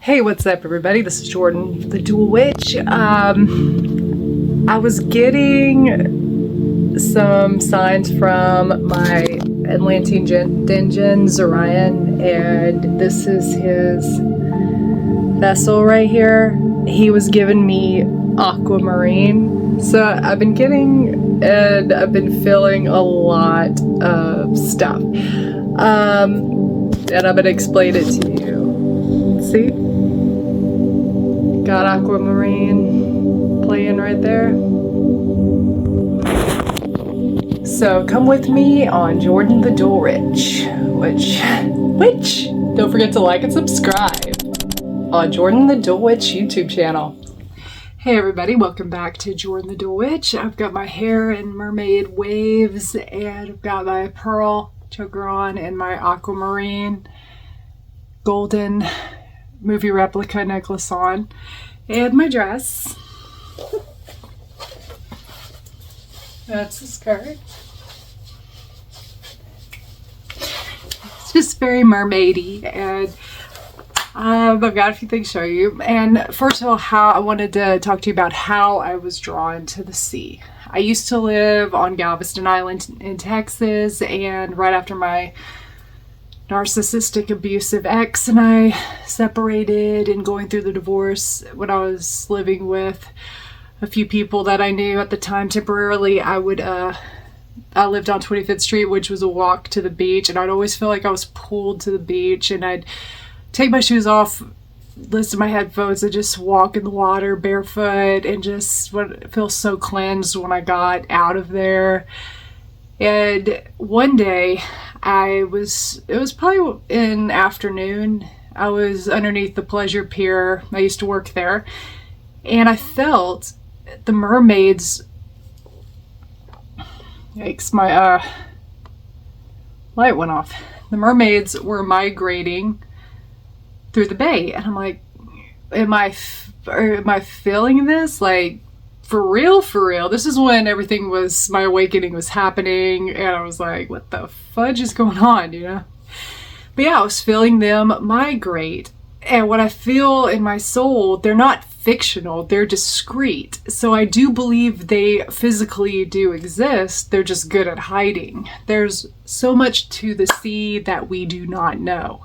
Hey, what's up everybody? This is Jordan, the Dual Witch. I was getting some signs from my Atlantean Dingeon, Zorion, and this is his vessel right here. He was giving me aquamarine. So I've been getting, and I've been feeling a lot of stuff. And I'm gonna explain it to you. See? Got aquamarine playing right there. So come with me on Jordan the Dual Witch. Don't forget to like and subscribe on Jordan the Dual Witch YouTube channel. Hey everybody, welcome back to Jordan the Dual Witch. I've got my hair in mermaid waves, and I've got my pearl choker on and my aquamarine golden movie replica necklace on, and my dress. That's the skirt. It's just very mermaidy, and I've got a few things to show you. And first of all, I wanted to talk to you about how I was drawn to the sea. I used to live on Galveston Island in Texas, and right after my narcissistic abusive ex and I separated and going through the divorce, when I was living with a few people that I knew at the time temporarily, I lived on 25th Street, which was a walk to the beach, and I'd always feel like I was pulled to the beach, and I'd take my shoes off, listen to my headphones, and just walk in the water barefoot and just feel so cleansed when I got out of there. And one day it was probably in afternoon, I was underneath the Pleasure Pier. I used to work there, and I felt the mermaids. Yikes, my light went off. The mermaids were migrating through the bay, and I'm like, am I feeling this? Like, for real? This is when my awakening was happening, and I was like, what the fudge is going on, you know? But yeah, I was feeling them migrate, and what I feel in my soul, they're not fictional, they're discrete. So I do believe they physically do exist, they're just good at hiding. There's so much to the sea that we do not know.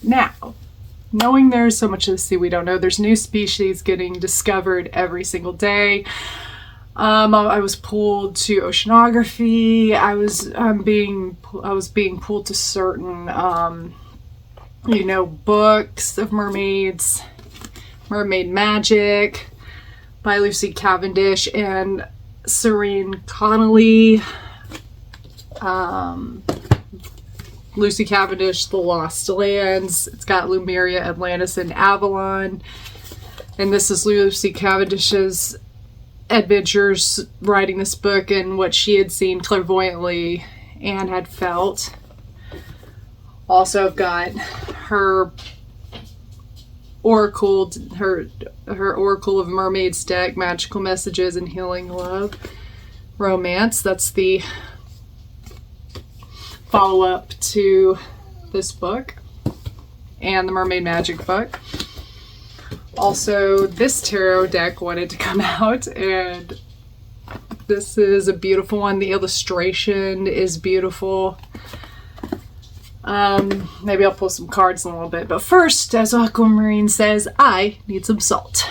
Now, knowing there's so much of the sea we don't know, there's new species getting discovered every single day. I was pulled to oceanography. I was being pulled to certain, books of mermaids, Mermaid Magic by Lucy Cavendish and Serene Connolly. Lucy Cavendish, The Lost Lands. It's got Lemuria, Atlantis, and Avalon. And this is Lucy Cavendish's adventures writing this book and what she had seen clairvoyantly and had felt. Also, I've got her Oracle, her Oracle of Mermaids deck, Magical Messages and Healing Love. Romance. That's the follow-up to this book and the Mermaid Magic book. Also, this tarot deck wanted to come out, and this is a beautiful one. The illustration is beautiful. Maybe I'll pull some cards in a little bit, but first, as Aquamarine says, I need some salt.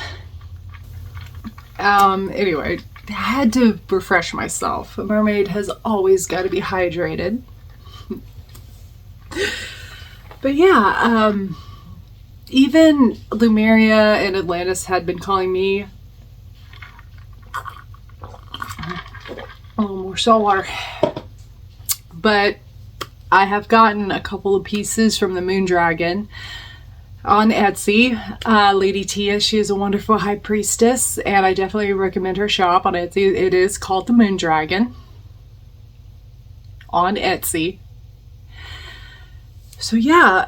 Anyway, I had to refresh myself. A mermaid has always got to be hydrated. But yeah, even Lemuria and Atlantis had been calling me. A little more salt water. But I have gotten a couple of pieces from the Moon Dragon on Etsy. Lady Tia, she is a wonderful high priestess, and I definitely recommend her shop on Etsy. It is called the Moon Dragon on Etsy. So yeah,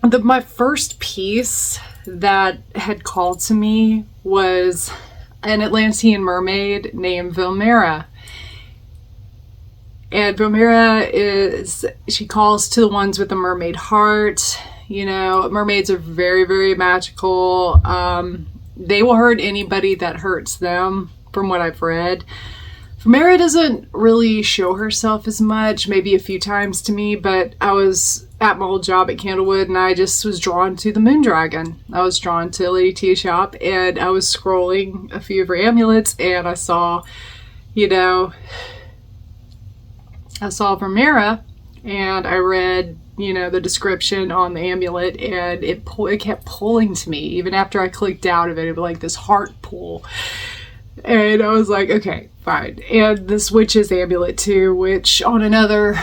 my first piece that had called to me was an Atlantean mermaid named Vilmera. And Vilmera she calls to the ones with the mermaid heart. You know, mermaids are very, very magical. They will hurt anybody that hurts them, from what I've read. Mara doesn't really show herself as much, maybe a few times to me, but I was at my old job at Candlewood and I just was drawn to the moon dragon. I was drawn to Lady Tia's shop and I was scrolling a few of her amulets and I saw, you know, I saw Vermeera and I read, you know, the description on the amulet and it kept pulling to me. Even after I clicked out of it, it was like this heart pull. And I was like, okay, fine. And this witch's amulet too, which on another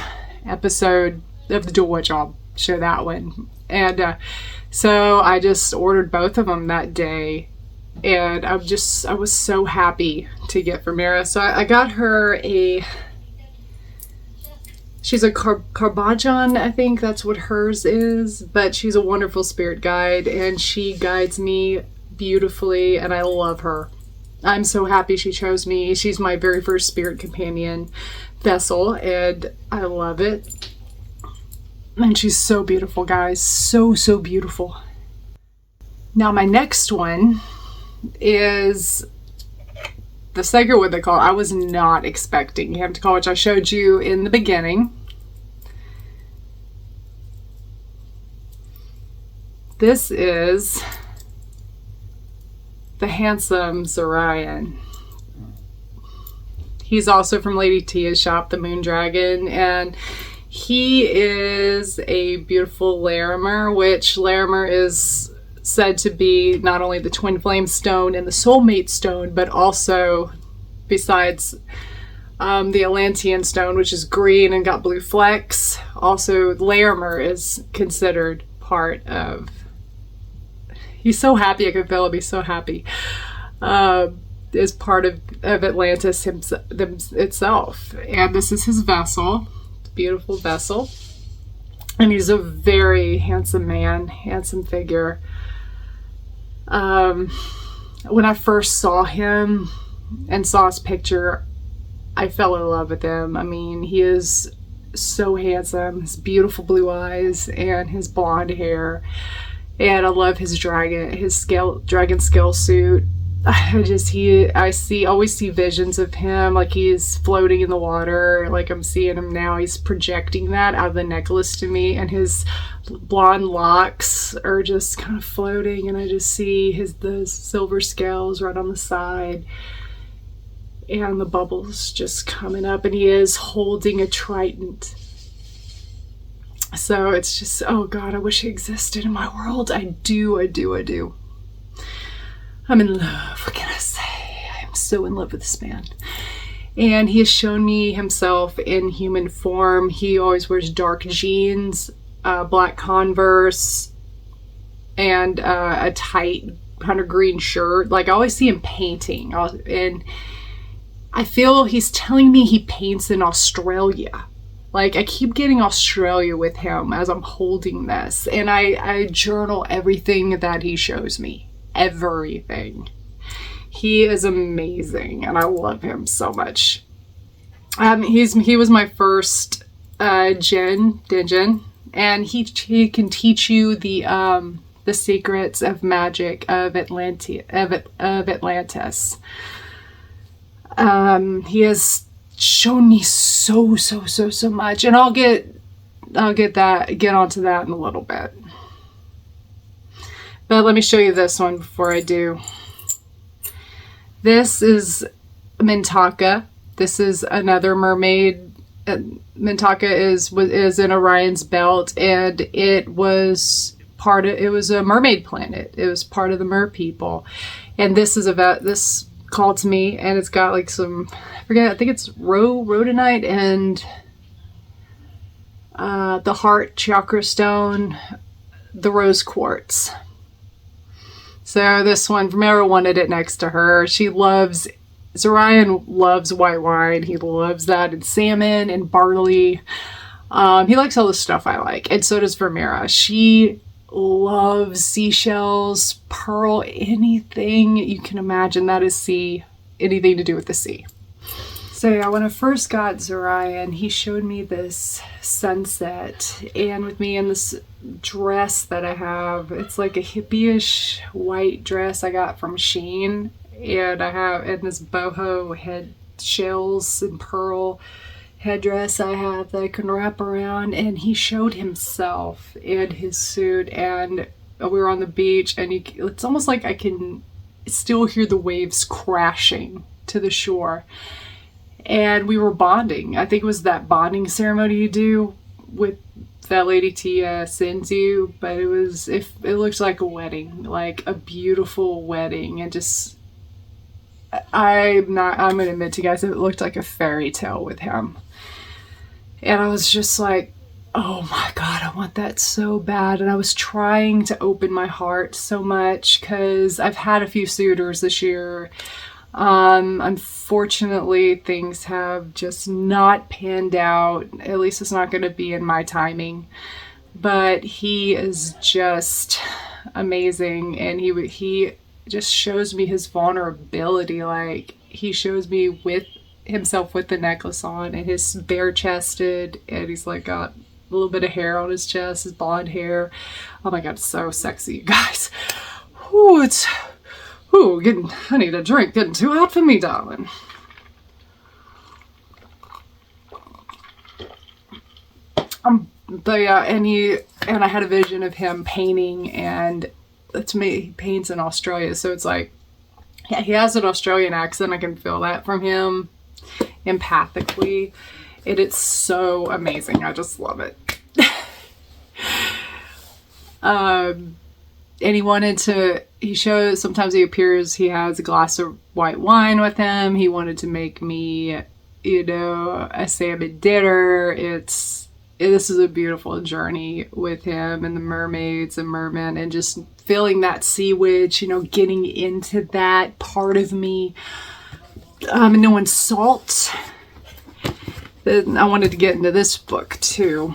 episode of the Dual Witch, I'll show that one. And so I just ordered both of them that day. And I was so happy to get Vermeera. So I got her she's a Carbajon, I think that's what hers is. But she's a wonderful spirit guide and she guides me beautifully and I love her. I'm so happy she chose me. She's my very first spirit companion vessel, and I love it. And she's so beautiful, guys. So, so beautiful. Now, my next one is the sacred wood they call it. I was not expecting him to call, which I showed you in the beginning. This is the handsome Zorion. He's also from Lady Tia's shop, the Moon Dragon, and he is a beautiful Larimer, which Larimer is said to be not only the twin flame stone and the soulmate stone, but also, besides the Atlantean stone, which is green and got blue flecks, also Larimer is considered part of. He's so happy. I can feel him. He's so happy. Is part of Atlantis itself. And this is his vessel. It's a beautiful vessel. And he's a very handsome man, handsome figure. When I first saw him and saw his picture, I fell in love with him. I mean, he is so handsome. His beautiful blue eyes and his blonde hair. And I love his dragon scale suit. I always see visions of him, like he's floating in the water, like I'm seeing him now. He's projecting that out of the necklace to me, and his blonde locks are just kind of floating, and I just see the silver scales right on the side, and the bubbles just coming up, and he is holding a trident. So it's just, oh God, I wish he existed in my world. I do. I'm in love. What can I say? I'm so in love with this man. And he has shown me himself in human form. He always wears dark jeans, black Converse, and a tight hunter green shirt. Like I always see him painting. And I feel he's telling me he paints in Australia. Like, I keep getting Australia with him as I'm holding this. And I journal everything that he shows me. Everything. He is amazing. And I love him so much. He was my first Djinn. And he can teach you the secrets of magic of Atlantis. He has shown me so much, and I'll get onto that in a little bit. But let me show you this one before I do. This is Mintaka. This is another mermaid. Mintaka is in Orion's belt, and it was a mermaid planet. It was part of the mer people, and this called to me, and it's got like some, I think it's rhodonite and the heart chakra stone, the rose quartz. So this one, Vermeera wanted it next to her. Zorion loves white wine. He loves that, and salmon and barley. He likes all the stuff I like, and so does Vermeera. She loves seashells, pearl, anything you can imagine that is sea, anything to do with the sea. So yeah, when I first got Zorion, he showed me this sunset, and with me in dress that I have. It's like a hippie-ish white dress I got from Shein, and I have in this boho head shells and pearl headdress I have that I can wrap around. And he showed himself in his suit, and we were on the beach, and it's almost like I can still hear the waves crashing to the shore. And we were bonding. I think it was that bonding ceremony you do with that Lady Tia sends you, but it looked like a wedding, like a beautiful wedding. And just, I'm gonna admit to you guys, it looked like a fairy tale with him. And I was just like, oh my God, I want that so bad. And I was trying to open my heart so much because I've had a few suitors this year. Unfortunately, things have just not panned out. At least it's not going to be in my timing. But he is just amazing, and he just shows me his vulnerability. Like, he shows me with himself with the necklace on, and his bare chested, and he's like got a little bit of hair on his chest, his blonde hair. Oh my God, it's so sexy, you guys. Ooh, I need a drink. Getting too hot for me, darling. But yeah, and I had a vision of him painting, and to me, he paints in Australia, so it's like, yeah, he has an Australian accent. I can feel that from him empathically, and it's so amazing. I just love it. And sometimes he appears, he has a glass of white wine with him. He wanted to make me, a salmon dinner. This is a beautiful journey with him and the mermaids and mermen, and just feeling that sea witch, getting into that part of me. And knowing salt. Then I wanted to get into this book too.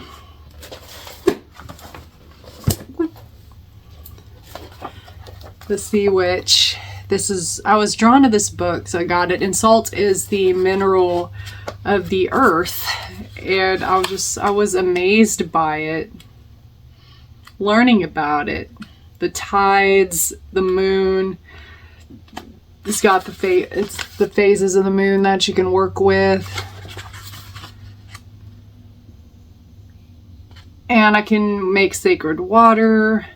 The Sea Witch. I was drawn to this book, so I got it. And salt is the mineral of the earth. And I was amazed by it. Learning about it. The tides, the moon. It's got it's the phases of the moon that you can work with. And I can make sacred water.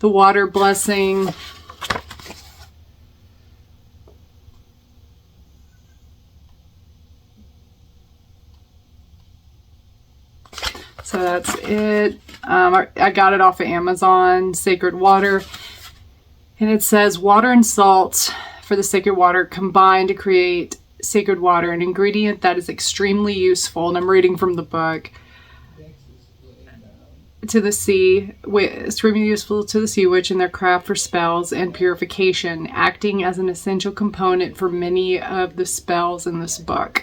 The water blessing. So that's it. I got it off of Amazon, Sacred Water. And it says water and salt for the sacred water combine to create sacred water, an ingredient that is extremely useful. And I'm reading from the book. To the sea, extremely useful to the sea witch in their craft for spells and purification, acting as an essential component for many of the spells in this book.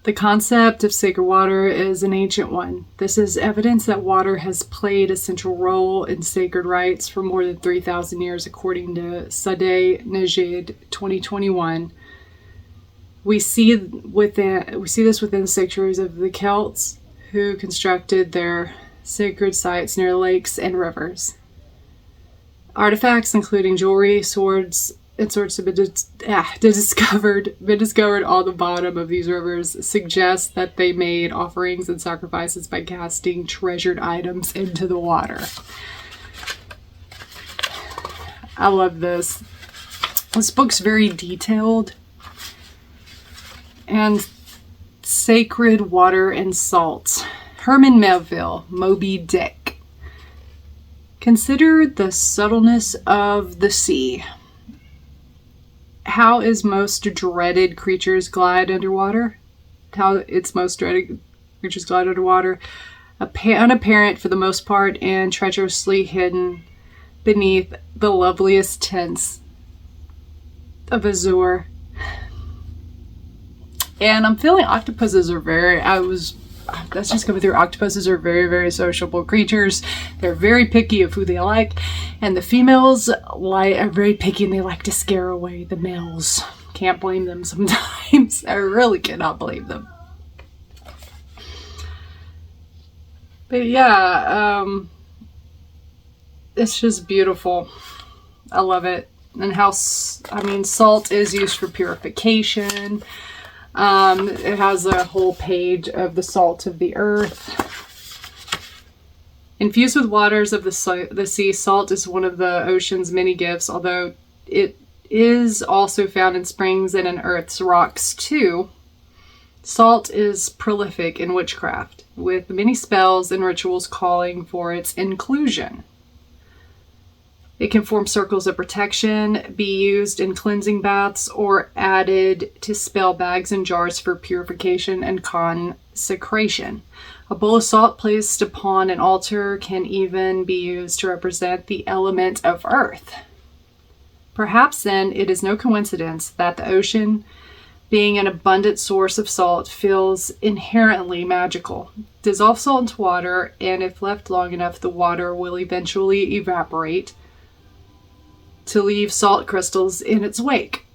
The concept of sacred water is an ancient one. This is evidence that water has played a central role in sacred rites for more than 3,000 years, according to Sadeh Najid 2021. We see this within sanctuaries of the Celts, who constructed their sacred sites near lakes and rivers. Artifacts, including jewelry, swords, and swords have been discovered on the bottom of these rivers, suggest that they made offerings and sacrifices by casting treasured items into the water. I love this. This book's very detailed. And Sacred Water and Salt. Herman Melville, Moby Dick. Consider the subtleness of the sea. How its most dreaded creatures glide underwater. Unapparent for the most part and treacherously hidden beneath the loveliest tints of azure. And I'm feeling octopuses are that's just coming through. Octopuses are very, very sociable creatures. They're very picky of who they like. And the females are very picky, and they like to scare away the males. Can't blame them sometimes. I really cannot blame them. But yeah, it's just beautiful. I love it. And how, I mean, salt is used for purification. It has a whole page of the salt of the earth. Infused with waters of the sea, salt is one of the ocean's many gifts, although it is also found in springs and in Earth's rocks too. Salt is prolific in witchcraft, with many spells and rituals calling for its inclusion. It can form circles of protection, be used in cleansing baths, or added to spell bags and jars for purification and consecration. A bowl of salt placed upon an altar can even be used to represent the element of earth. Perhaps then it is no coincidence that the ocean, being an abundant source of salt, feels inherently magical. Dissolve salt into water, and if left long enough, the water will eventually evaporate to leave salt crystals in its wake.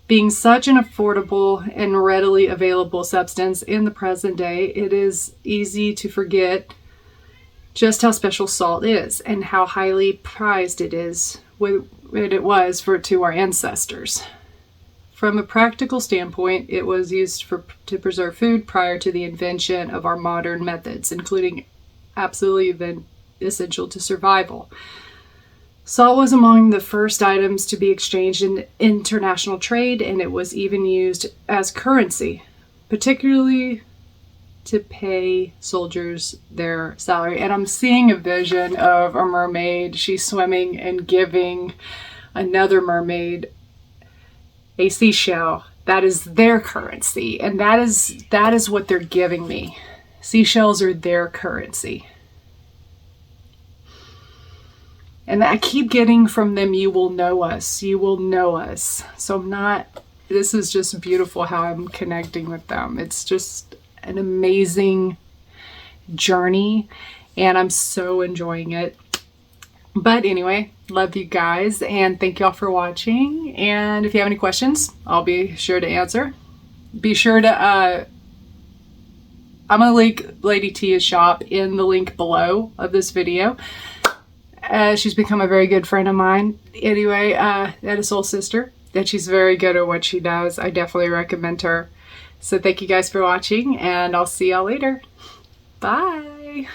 Being such an affordable and readily available substance in the present day, it is easy to forget just how special salt is and how highly prized it was to our ancestors. From a practical standpoint, it was used to preserve food prior to the invention of our modern methods, including absolutely essential to survival. Salt was among the first items to be exchanged in international trade, and it was even used as currency, particularly to pay soldiers their salary. And I'm seeing a vision of a mermaid. She's swimming and giving another mermaid a seashell. That is their currency, and that is what they're giving me. Seashells are their currency. And I keep getting from them, you will know us. You will know us. So this is just beautiful how I'm connecting with them. It's just an amazing journey, and I'm so enjoying it. But anyway, love you guys, and thank y'all for watching. And if you have any questions, I'll be sure to answer. Be sure to, I'm going to link Lady Tia's shop in the link below of this video. She's become a very good friend of mine. Anyway, and a soul sister, and she's very good at what she does. I definitely recommend her. So thank you guys for watching, and I'll see y'all later. Bye.